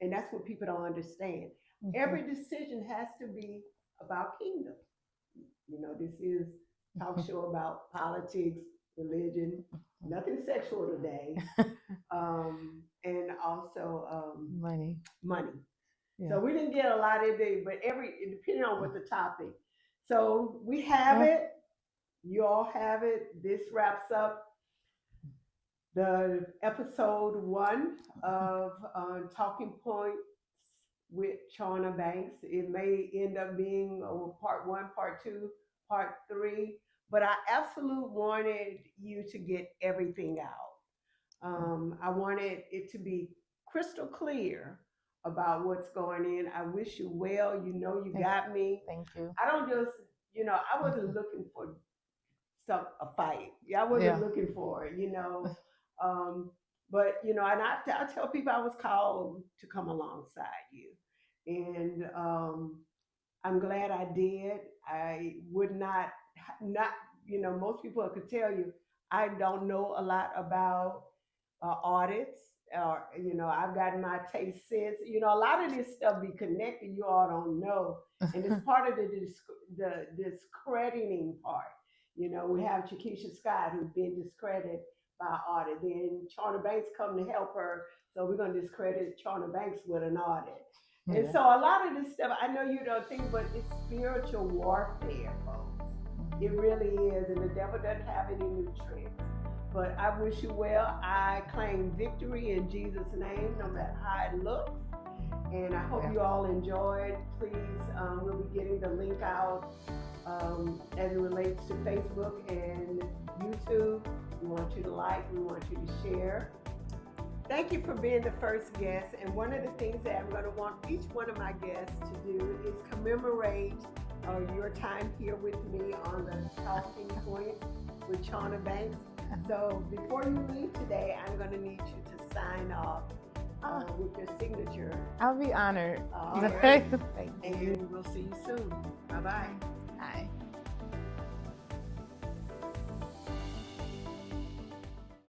And that's what people don't understand. Every decision has to be about kingdom. This is talk show about politics, religion, nothing sexual today, and also money. Yeah. So we didn't get a lot of it, but depending on what the topic. So we have it. You all have it. This wraps up the episode 1 of Talking Points with Chauna Banks. It may end up being part 1, part 2, part 3, but I absolutely wanted you to get everything out. I wanted it to be crystal clear about what's going in. I wish you well. You got me. Thank you. I don't just, I wasn't looking for a fight. I wasn't looking for it, but and I tell people I was called to come alongside you, and I'm glad I did. I would not, most people could tell you, I don't know a lot about audits, or, I've gotten my taste since, a lot of this stuff be connected, you all don't know. And it's part of the discrediting part. We have Chakesha Scott who's been discredited by audit. Then Chauna Banks come to help her, so we're going to discredit Chauna Banks with an audit. Yeah. And so a lot of this stuff, I know you don't think, but it's spiritual warfare, folks. It really is, and the devil doesn't have any new tricks. But I wish you well. I claim victory in Jesus' name, no matter how it looks. And I hope you all enjoyed. Please, we'll be getting the link out as it relates to Facebook and YouTube. We want you to like, we want you to share. Thank you for being the first guest. And one of the things that I'm going to want each one of my guests to do is commemorate your time here with me on the Talking Points with Chauna Banks. So before you leave today, I'm going to need you to sign off with your signature. I'll be honored. All right. And we'll see you soon. Bye-bye. Bye.